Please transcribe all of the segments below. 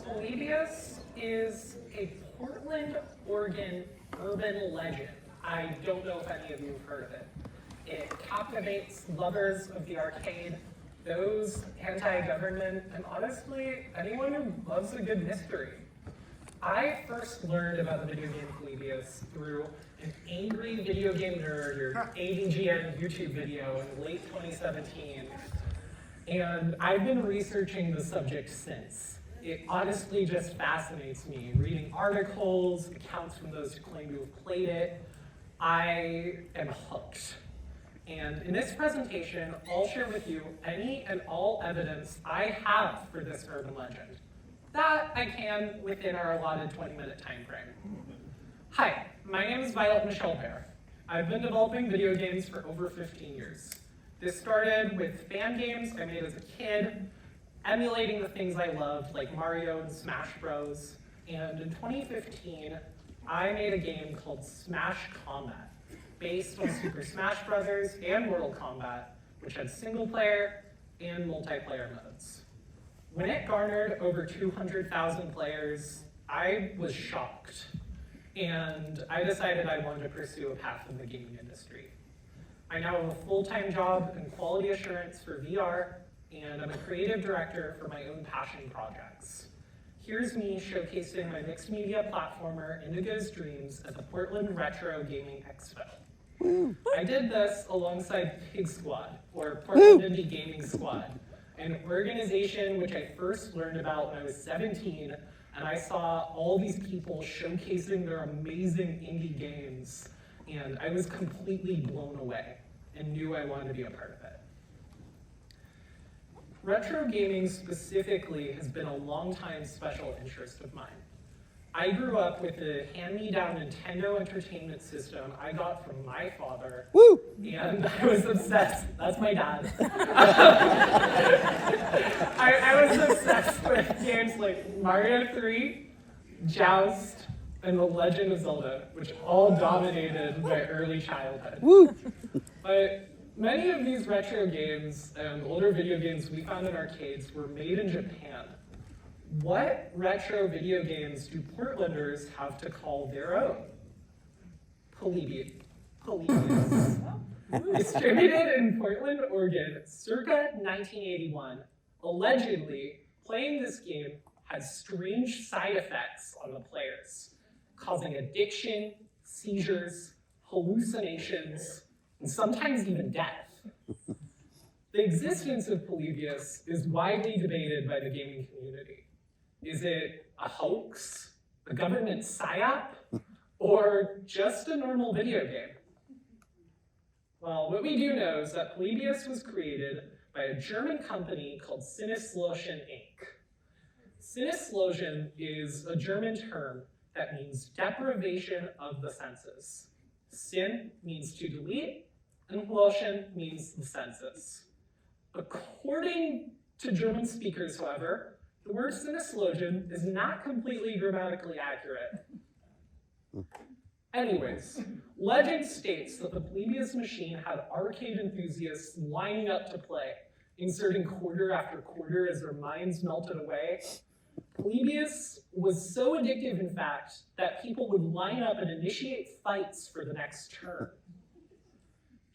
Polybius is a Portland, Oregon urban legend. I don't know if any of you have heard of it. It captivates lovers of the arcade, those anti-government, and honestly, anyone who loves a good mystery. I first learned about the video game Polybius through an angry video game nerd or AVGN YouTube video in late 2017, and I've been researching the subject since. It honestly just fascinates me, reading articles, accounts from those who claim to have played it. I am hooked. And in this presentation, I'll share with you any and all evidence I have for this urban legend. That I can within our allotted 20-minute time frame. Hi, my name is Violet Bair. I've been developing video games for over 15 years. This started with fan games I made as a kid, emulating the things I loved, like Mario and Smash Bros. And in 2015, I made a game called Smash Combat, based on Super Smash Bros. And Mortal Kombat, which had single-player and multiplayer modes. When it garnered over 200,000 players, I was shocked, and I decided I wanted to pursue a path in the gaming industry. I now have a full-time job in quality assurance for VR, and I'm a creative director for my own passion projects. Here's me showcasing my mixed media platformer, Indigo's Dreams, at the Portland Retro Gaming Expo. Woo. I did this alongside Pig Squad, or Portland Indie Gaming Squad, an organization which I first learned about when I was 17, and I saw all these people showcasing their amazing indie games, and I was completely blown away and knew I wanted to be a part of it. Retro gaming specifically has been a long-time special interest of mine. I grew up with a hand-me-down Nintendo Entertainment System I got from my father. Woo! And I was obsessed. That's my dad. I was obsessed with games like Mario 3, Joust, and The Legend of Zelda, which all dominated my early childhood. Woo! But many of these retro games and older video games we found in arcades were made in Japan. What retro video games do Portlanders have to call their own? Polybius. Distributed in Portland, Oregon, circa 1981, allegedly, playing this game had strange side effects on the players, causing addiction, seizures, hallucinations, and sometimes even death. The existence of Polybius is widely debated by the gaming community. Is it a hoax, a government psyop, or just a normal video game? Well, what we do know is that Polybius was created by a German company called Sinneslotion Inc. Sinneslotion is a German term that means deprivation of the senses. Sin means to delete, and Lotion means the senses. According to German speakers, however, the word Sinneslotion is not completely grammatically accurate. Anyways, legend states that the Polybius machine had arcade enthusiasts lining up to play, inserting quarter after quarter as their minds melted away. Polybius was so addictive, in fact, that people would line up and initiate fights for the next turn.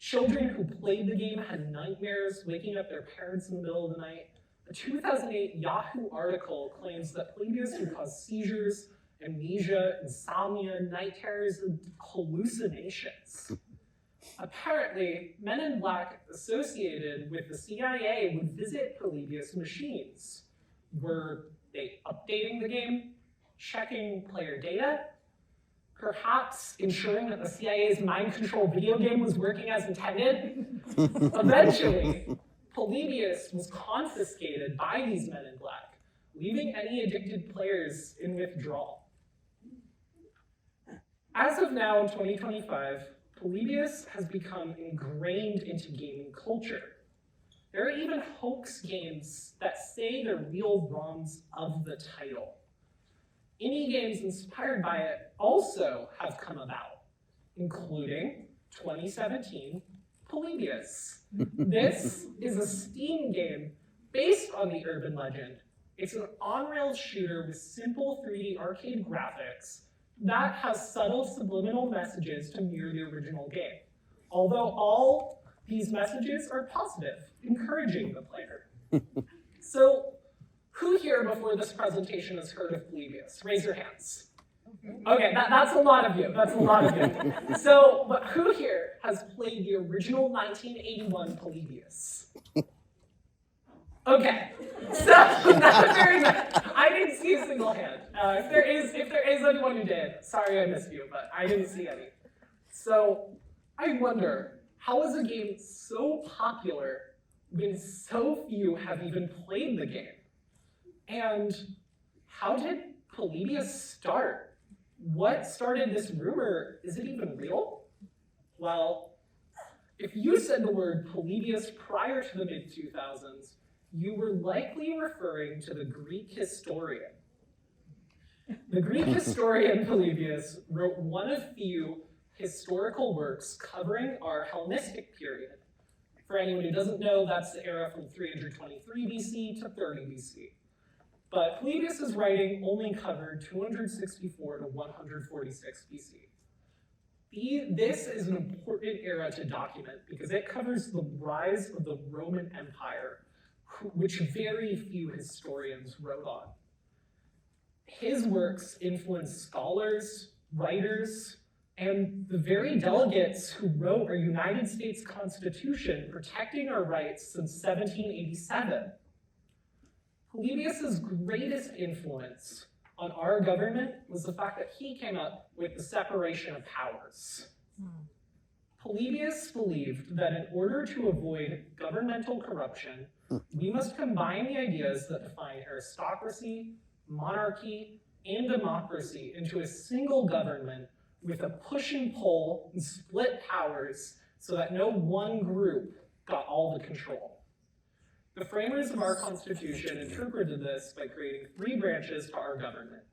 Children who played the game had nightmares, waking up their parents in the middle of the night. A 2008 Yahoo article claims that Polybius would cause seizures, amnesia, insomnia, night terrors, and hallucinations. Apparently, men in black associated with the CIA would visit Polybius machines. Were they updating the game, checking player data, perhaps ensuring that the CIA's mind-controlled video game was working as intended? Eventually, Polybius was confiscated by these men in black, leaving any addicted players in withdrawal. As of now, in 2025, Polybius has become ingrained into gaming culture. There are even hoax games that say they're real ROMs of the title. Indie games inspired by it also have come about, including 2017 Polybius. This is a Steam game based on the urban legend, It's an on-rails shooter with simple 3D arcade graphics that has subtle subliminal messages to mirror the original game. Although all these messages are positive, encouraging the player. So, who here before this presentation has heard of Polybius? Raise your hands. Okay, that's a lot of you. That's a lot of you. So, but who here has played the original 1981 Polybius? Okay, so that's very good. I didn't see a single hand. If there is anyone who did, sorry I missed you, but I didn't see any. So I wonder, how is a game so popular when so few have even played the game? And how did Polybius start? What started this rumor? Is it even real? Well, if you said the word Polybius prior to the mid-2000s, you were likely referring to the Greek historian. The Greek historian Polybius wrote one of few historical works covering our Hellenistic period. For anyone who doesn't know, that's the era from 323 BC to 30 BC. But Polybius's writing only covered 264 to 146 BC. This is an important era to document because it covers the rise of the Roman Empire, which very few historians wrote on. His works influenced scholars, writers, and the very delegates who wrote our United States Constitution protecting our rights since 1787. Polybius's greatest influence on our government was the fact that he came up with the separation of powers. Polybius believed that in order to avoid governmental corruption, we must combine the ideas that define aristocracy, monarchy, and democracy into a single government with a push and pull and split powers so that no one group got all the control. The framers of our Constitution interpreted this by creating 3 branches to our government.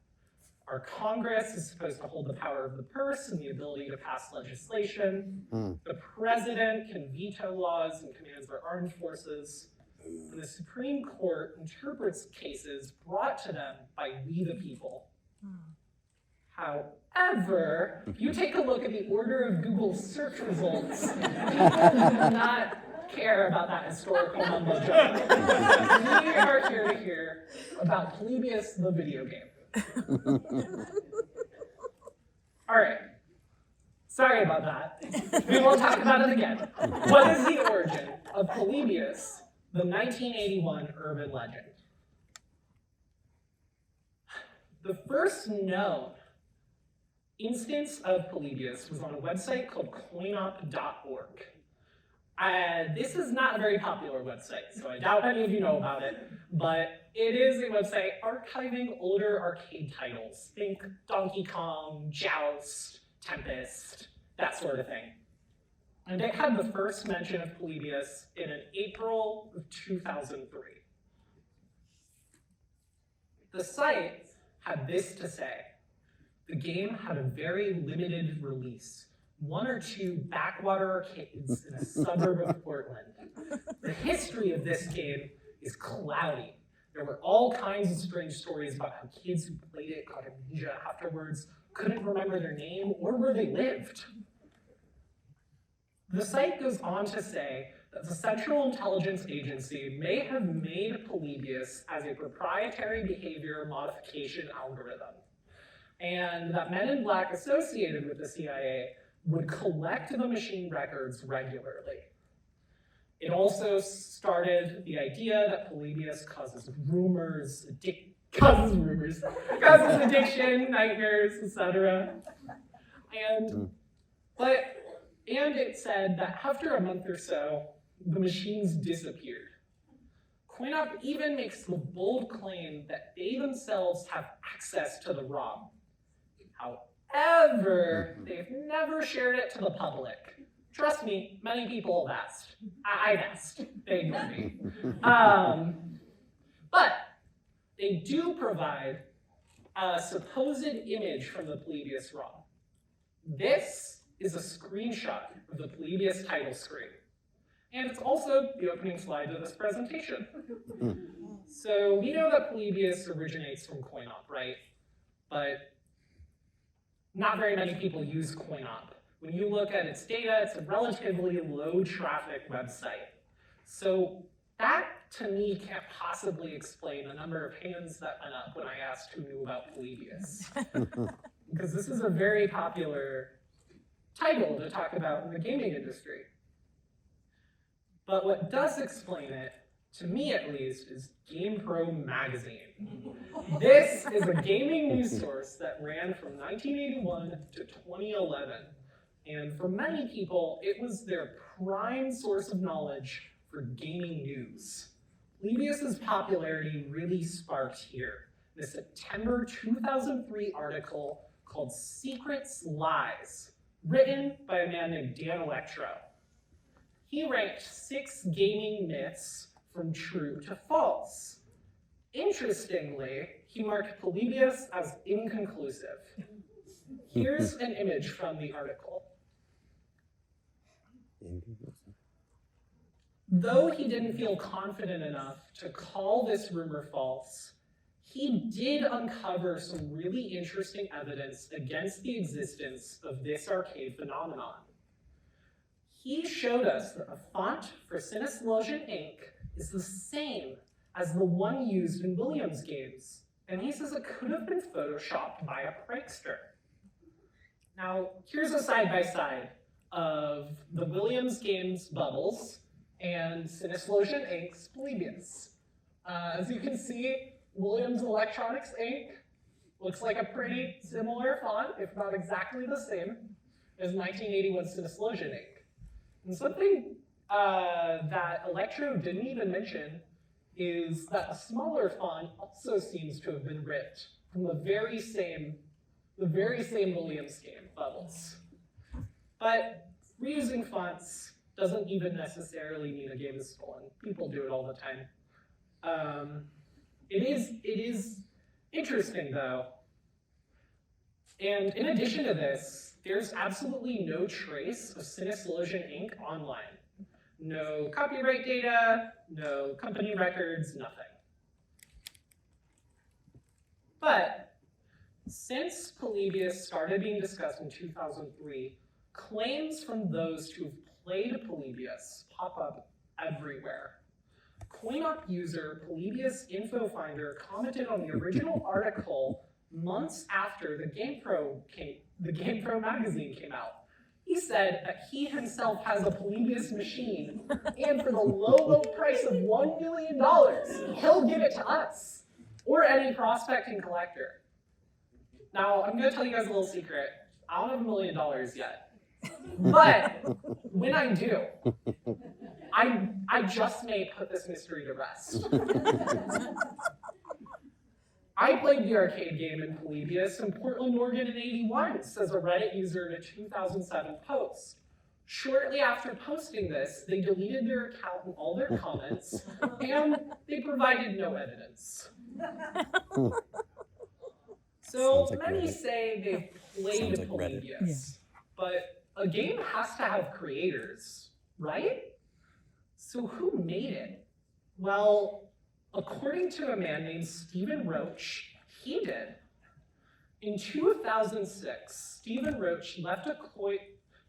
Our Congress is supposed to hold the power of the purse and the ability to pass legislation. The president can veto laws and commands our armed forces. And the Supreme Court interprets cases brought to them by we the people. However, if you take a look at the order of Google's search results, people do not care about that historical mumbo jumbo. We are here to hear about Polybius the video game. All right. Sorry about that. We won't talk about it again. What is the origin of Polybius, the 1981 urban legend? The first known instance of Polybius was on a website called coinop.org. This is not a very popular website, so I doubt any of you know about it, but it is a website archiving older arcade titles. Think Donkey Kong, Joust, Tempest, that sort of thing. And it had the first mention of Polybius in April of 2003. The site had this to say: the game had a very limited release. 1 or 2 backwater arcades in a suburb of Portland. The history of this game is cloudy. There were all kinds of strange stories about how kids who played it got amnesia afterwards, couldn't remember their name or where they lived. The site goes on to say that the Central Intelligence Agency may have made Polybius as a proprietary behavior modification algorithm, and that men in black associated with the CIA would collect the machine records regularly. It also started the idea that Polybius causes addiction, nightmares, etc. And it said that after a month or so, the machines disappeared. Coinop even makes the bold claim that they themselves have access to the ROM. However, they've never shared it to the public. Trust me, many people have asked. I've asked. They ignore me. But they do provide a supposed image from the Polybius ROM. This is a screenshot of the Polybius title screen. And it's also the opening slide of this presentation. So we know that Polybius originates from CoinOp, right? But not very many people use CoinOp. When you look at its data, it's a relatively low traffic website. So that, to me, can't possibly explain the number of hands that went up when I asked who knew about Polybius. Because this is a very popular title to talk about in the gaming industry. But what does explain it, to me at least, is GamePro magazine. This is a gaming news source that ran from 1981 to 2011. And for many people, it was their prime source of knowledge for gaming news. Polybius's popularity really sparked here. The September 2003 article called Secrets Lies, written by a man named Dan Electro. He ranked 6 gaming myths from true to false. Interestingly, he marked Polybius as inconclusive. Here's an image from the article. Though he didn't feel confident enough to call this rumor false, he did uncover some really interesting evidence against the existence of this arcade phenomenon. He showed us that the font for Sinislosion Inc. is the same as the one used in Williams games, and he says it could have been photoshopped by a prankster. Now, here's a side-by-side of the Williams games Bubbles and Sinislosion Inc.'s Polybius. As you can see, Williams Electronics Inc. looks like a pretty similar font, if not exactly the same, as 1981 Sinislosion Inc. And something that Electro didn't even mention is that a smaller font also seems to have been ripped from the very same Williams game, Bubbles. But reusing fonts doesn't even necessarily mean a game is stolen. People do it all the time. It is interesting though. And in addition to this, there's absolutely no trace of Sinislosion Inc. online. No copyright data, no company records, nothing. But since Polybius started being discussed in 2003, claims from those who've played Polybius pop up everywhere. CoinOp user Polybius Info Finder commented on the original article months after the GamePro magazine came out. He said that he himself has a Polybius machine, and for the low price of $1 million, he'll give it to us, or any prospecting collector. Now, I'm gonna tell you guys a little secret. I don't have $1 million yet, but when I do, I just may put this mystery to rest. I played the arcade game in Polybius in Portland, Oregon in '81, says a Reddit user in a 2007 post. Shortly after posting this, they deleted their account and all their comments, and they provided no evidence. So many say they've played Polybius, but a game has to have creators, right? So who made it? Well, according to a man named Stephen Roach, he did. In 2006, Stephen Roach left a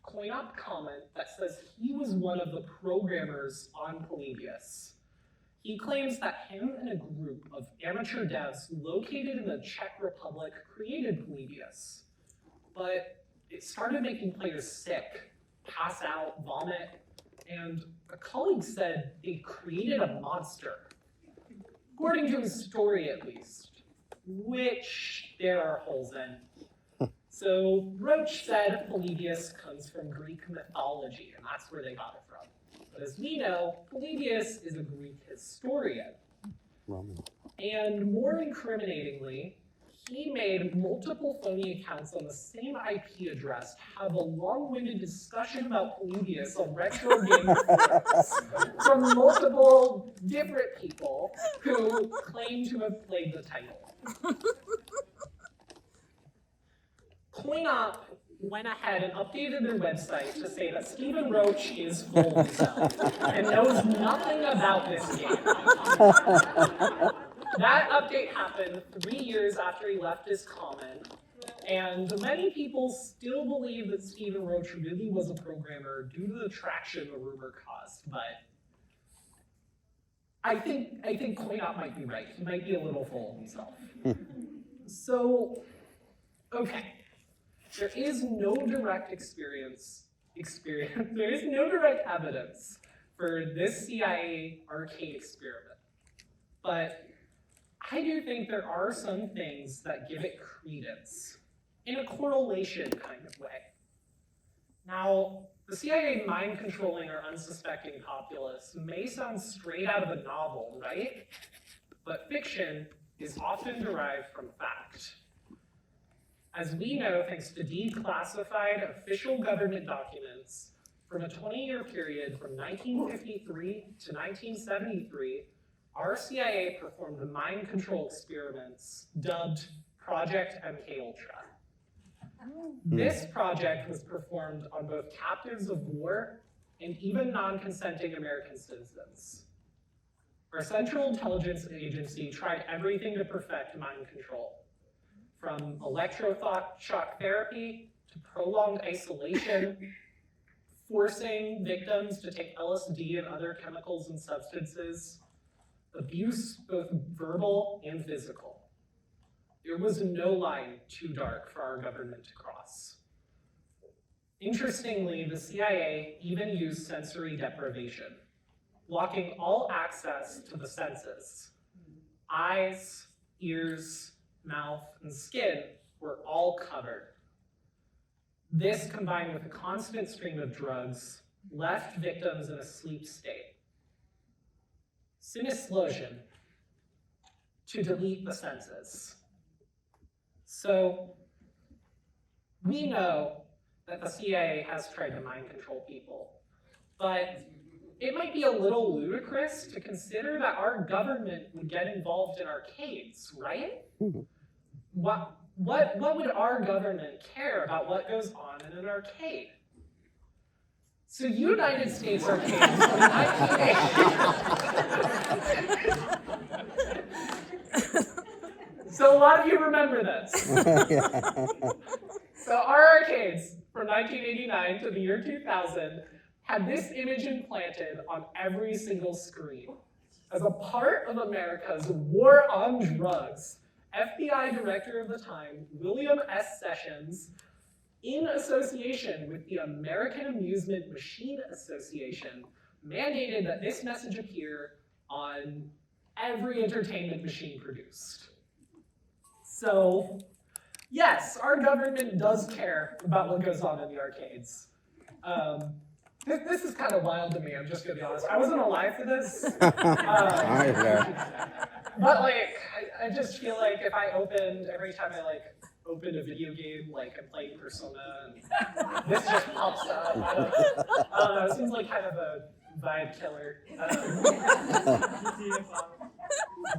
CoinOp comment that says he was one of the programmers on Polybius. He claims that him and a group of amateur devs located in the Czech Republic created Polybius, but it started making players sick, pass out, vomit, and a colleague said they created a monster. According to his story, at least, which there are holes in. So Roach said Polybius comes from Greek mythology, and that's where they got it from. But as we know, Polybius is a Greek historian. And more incriminatingly, he made multiple phony accounts on the same IP address to have a long-winded discussion about Polybius on retro game forums from multiple different people who claim to have played the title. CoinOp went ahead and updated their website to say that Stephen Roach is full of himself and knows nothing about this game. That update happened 3 years after he left his comment, and many people still believe that Stephen Roach really was a programmer due to the traction the rumor caused, but I think Coinop might be right. He might be a little full of himself. So, okay. There is no direct there is no direct evidence for this CIA arcade experiment. But I do think there are some things that give it credence, in a correlation kind of way. Now, the CIA mind controlling our unsuspecting populace may sound straight out of a novel, right? But fiction is often derived from fact. As we know, thanks to declassified official government documents, from a 20-year period from 1953 to 1973, our CIA performed mind control experiments dubbed Project MKUltra. This project was performed on both captives of war and even non-consenting American citizens. Our Central Intelligence Agency tried everything to perfect mind control, from electroshock therapy to prolonged isolation, forcing victims to take LSD and other chemicals and substances, abuse both verbal and physical. There was no line too dark for our government to cross. Interestingly, the CIA even used sensory deprivation, blocking all access to the senses. Eyes, ears, mouth, and skin were all covered. This, combined with a constant stream of drugs, left victims in a sleep state. Synesthesia, to delete the senses. So, we know that the CIA has tried to mind control people, but it might be a little ludicrous to consider that our government would get involved in arcades, right? What would our government care about what goes on in an arcade? So United States arcades from the 1980s. So a lot of you remember this. So our arcades from 1989 to the year 2000 had this image implanted on every single screen. As a part of America's war on drugs, FBI Director of the time, William S. Sessions, in association with the American Amusement Machine Association, mandated that this message appear on every entertainment machine produced. So, yes, our government does care about what goes on in the arcades. This is kind of wild to me, I'm just gonna be honest. I wasn't alive for this. But like, I just feel like if I every time I open a video game, like I'm playing Persona, and this just pops up. I don't know, it seems like kind of a vibe killer.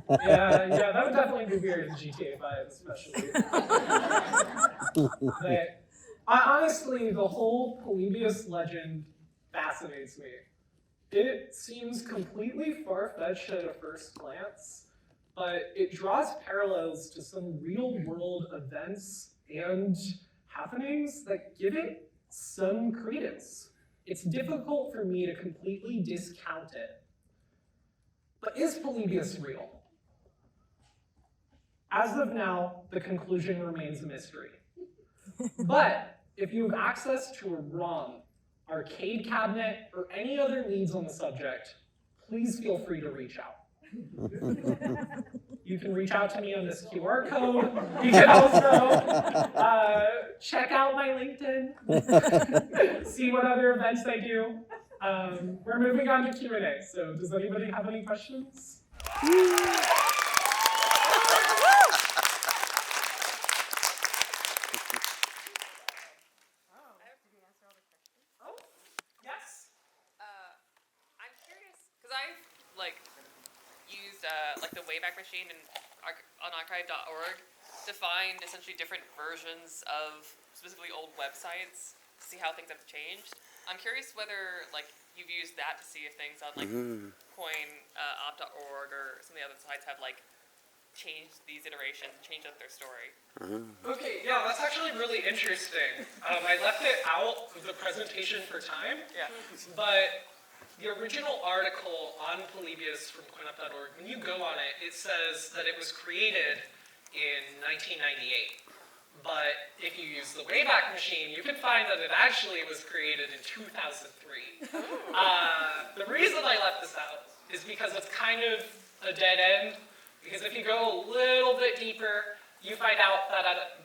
Yeah, that would definitely be weird in GTA 5, especially. But honestly, the whole Polybius legend fascinates me. It seems completely far-fetched at a first glance, but it draws parallels to some real-world events and happenings that give it some credence. It's difficult for me to completely discount it. But is Polybius real? As of now, the conclusion remains a mystery. But if you have access to a ROM, arcade cabinet, or any other leads on the subject, please feel free to reach out. You can reach out to me on this QR code. You can also check out my LinkedIn, see what other events I do. We're moving on to Q&A, so does anybody have any questions? Used the Wayback Machine and on archive.org, to find essentially different versions of specifically old websites to see how things have changed. I'm curious whether like you've used that to see if things on like coin.op.org or some of the other sites have like changed these iterations, changed up their story. Okay, yeah, that's actually really interesting. I left it out of the presentation for time, Yeah. but the original article on Polybius from coinup.org, when you go on it, it says that it was created in 1998. But if you use the Wayback Machine, you can find that it actually was created in 2003. The reason I left this out is because it's kind of a dead end. Because if you go a little bit deeper, you find out that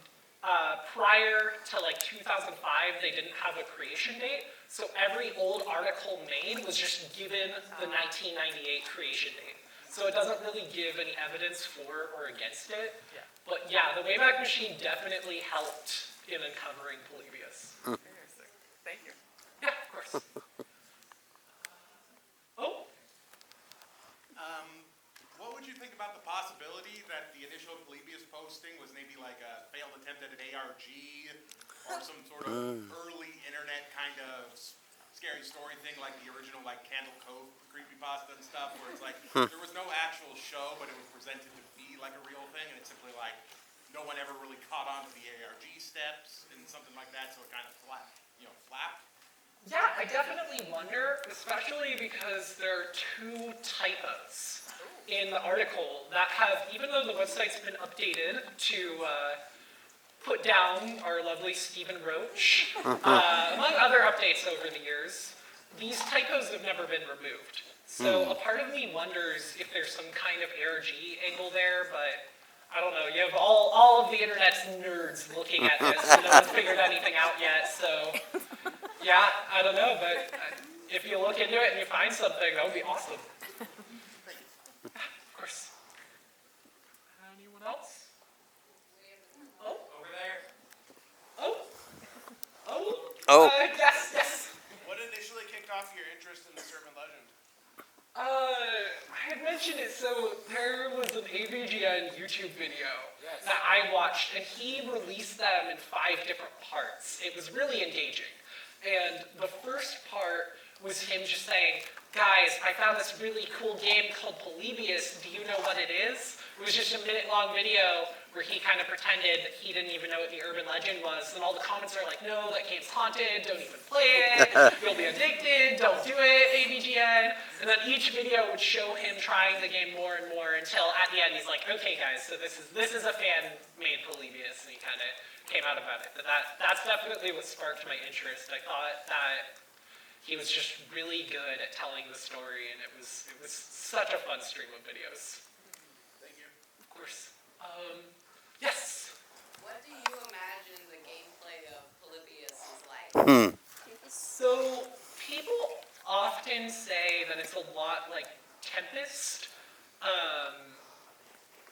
prior to like 2005, they didn't have a creation date. So every old article made was just given the 1998 creation date. So it doesn't really give any evidence for or against it. Yeah. But yeah, the Wayback Machine definitely helped in uncovering Polybius. Interesting. Thank you. Yeah, of course. Oh, What would you think about the possibility that the initial Polybius posting was maybe like a failed attempt at an ARG or some sort of early internet kind of scary story thing like the original like Candle Cove creepypasta and stuff where it's like there was no actual show but it was presented to be like a real thing and it's simply like no one ever really caught on to the ARG steps and something like that so it kind of flapped. yeah, I definitely wonder, especially because there are two typos in the article that have, even though the website's been updated to put down our lovely Stephen Roach, among other updates over the years, these typos have never been removed. So a part of me wonders if there's some kind of ARG angle there, but I don't know. You have all of the internet's nerds looking at this, and no one's figured anything out yet, so yeah, I don't know, but if you look into it and you find something, that would be awesome. Of course. Anyone else? Oh, Over there. Oh. Yes. What initially kicked off your interest in the Serpent Legend? I had mentioned it, so there was an AVGN YouTube video that I watched, and he released them in 5 different parts. It was really engaging. And the first part was him just saying, guys, I found this really cool game called Polybius. Do you know what it is? It was just a minute-long video where he kind of pretended that he didn't even know what the urban legend was. And all the comments are like, no, that game's haunted. Don't even play it. You'll be addicted. Don't do it, AVGN. And then each video would show him trying the game more and more until at the end he's like, okay, guys, so this is a fan-made Polybius. And he kind of came out about it. But that's definitely what sparked my interest. I thought that he was just really good at telling the story, and it was such a fun stream of videos. Thank you. Of course. Yes? What do you imagine the gameplay of Polybius is like? So, people often say that it's a lot like Tempest,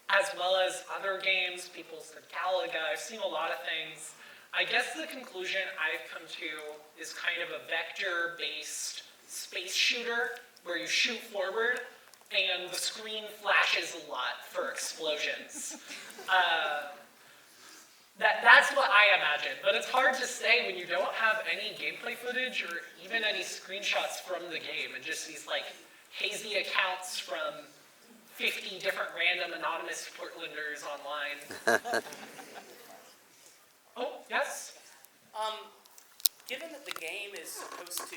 as well as other games. People said Galaga. I've seen a lot of things. I guess the conclusion I've come to is kind of a vector-based space shooter where you shoot forward and the screen flashes a lot for explosions. That's what I imagine, but it's hard to say when you don't have any gameplay footage or even any screenshots from the game and just these like hazy accounts from 50 different random anonymous Portlanders online. Oh, yes? Given that the game is supposed to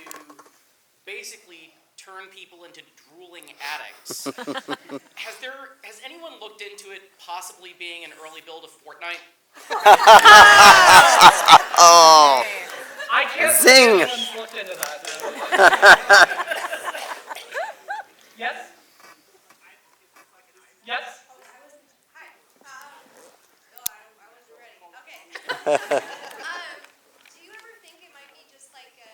basically turn people into drooling addicts, has anyone looked into it possibly being an early build of Fortnite? Oh, I can't Zing. believe anyone's looked into that, no. Yes? Yes? Hi. No, I wasn't ready. Okay. Do you ever think it might be just like a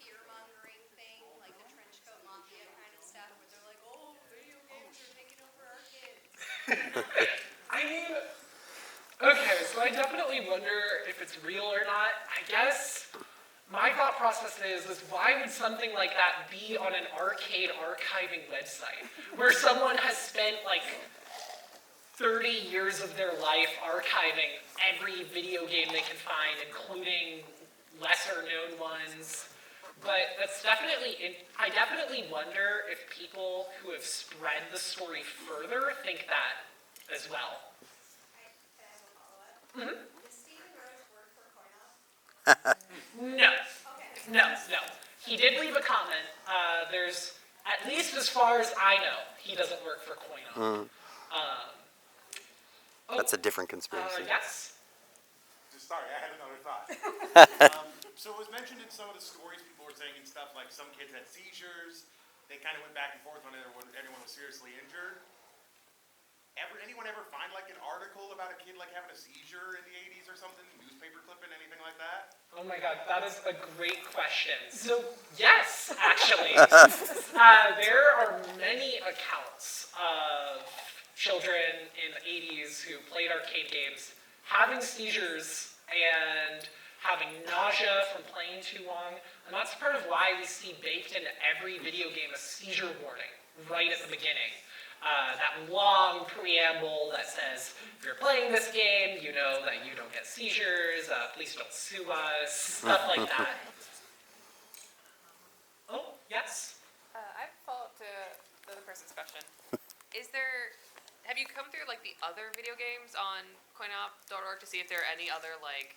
fear-mongering thing, like the trench coat mafia kind of stuff, where they're like, oh, video games are taking over our kids? I mean, okay, so I definitely wonder if it's real or not. I guess my thought process is why would something like that be on an arcade archiving website where someone has spent like 30 years of their life archiving every video game they can find, including lesser known ones. But that's definitely, I definitely wonder if people who have spread the story further think that as well. Can I have a follow-up? Does Stephen Rhodes work for CoinOp? No, Okay. no. He did leave a comment. There's, at least as far as I know, he doesn't work for CoinOp. That's a different conspiracy. Yes? Sorry, I had another thought. So it was mentioned in some of the stories, people were saying and stuff like some kids had seizures. They kind of went back and forth on anyone was seriously injured. Anyone ever find like an article about a kid like having a seizure in the 80s or something? Newspaper clipping, anything like that? Oh my god, that is a great question. So, yes, actually. There are many accounts of children in the 80s who played arcade games having seizures and having nausea from playing too long. And that's part of why we see baked into every video game a seizure warning right at the beginning. That long preamble that says, if you're playing this game, you know that you don't get seizures, please don't sue us, stuff like that. Oh, yes? I have a follow-up to the other person's question. Have you come through like the other video games on coinop.org to see if there are any other like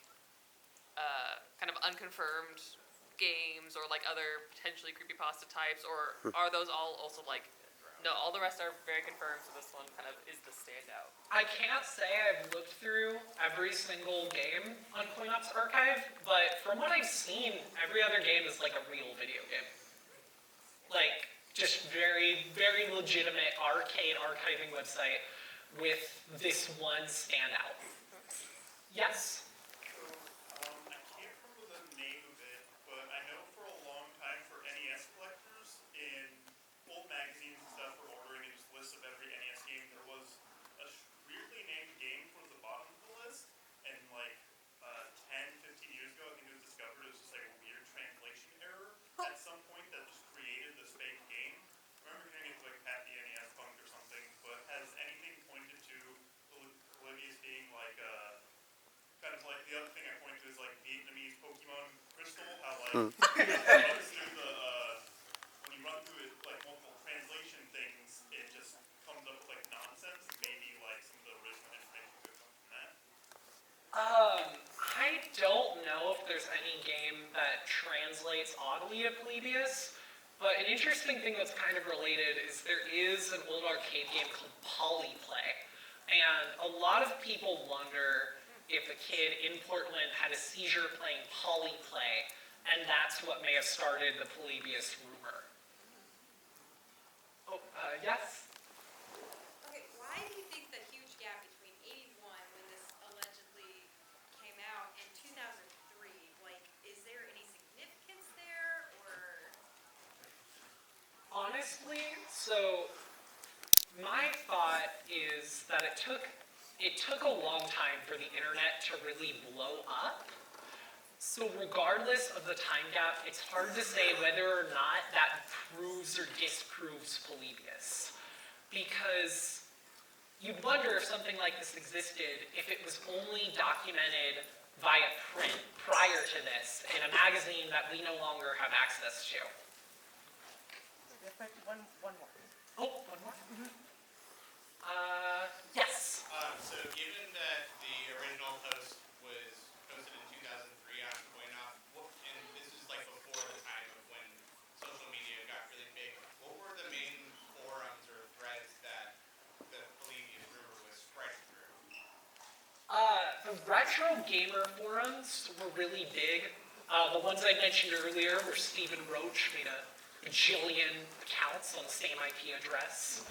kind of unconfirmed games or like other potentially creepypasta types, or are those all also like, no, all the rest are very confirmed, so this one kind of is the standout? I can't say I've looked through every single game on CoinOp's archive, but from what I've seen, every other game is like a real video game. Like, just very, very legitimate arcade archiving website with this one standout. Yes? I can't remember the name of it, but I know for a long time for NES collectors, in old magazines and stuff for ordering and just lists of every NES game, there was a weirdly named game towards the bottom of the list, and like 10, 15 years ago, I think it was discovered it was just like a weird translation error at some point that just created this fake game. I remember hearing it like Pat the NES Punk or something, but has anything pointed to Polybius being like kind of like the other thing I point to is like Vietnamese Pokemon Crystal, how like when you run through it like multiple translation things, it just comes up with like nonsense. Maybe like some of the original information could come from that. I don't know if there's any game that translates oddly to Polybius, but an interesting thing that's kind of related is there is an old arcade game called Polyplay, and a lot of people wonder if a kid in Portland had a seizure playing Polyplay, and that's what may have started the Polybius rumor. Oh, yes? Okay, why do you think the huge gap between 81, when this allegedly came out, and 2003? Like, is there any significance there, or? Honestly, so my thought is that it took a long time for the internet to really blow up. So regardless of the time gap, it's hard to say whether or not that proves or disproves Polybius. Because you'd wonder if something like this existed if it was only documented via print prior to this in a magazine that we no longer have access to. One more. Oh, one more? Yes. So given that the original post was posted in 2003 on CoinOp, and this is like before the time of when social media got really big, what were the main forums or threads that the Polybius rumor was spreading through? The retro gamer forums were really big. The ones I mentioned earlier where Stephen Roach made a bajillion accounts on the same IP address.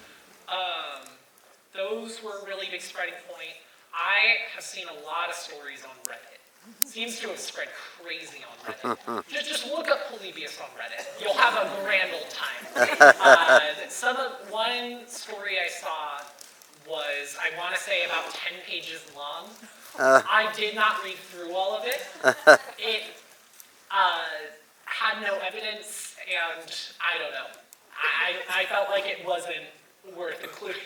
Those were a really big spreading point. I have seen a lot of stories on Reddit. Seems to have spread crazy on Reddit. Just look up Polybius on Reddit. You'll have a grand old time. One story I saw was, I want to say, about 10 pages long. I did not read through all of it. It had no evidence, and I don't know. I felt like it wasn't worth including.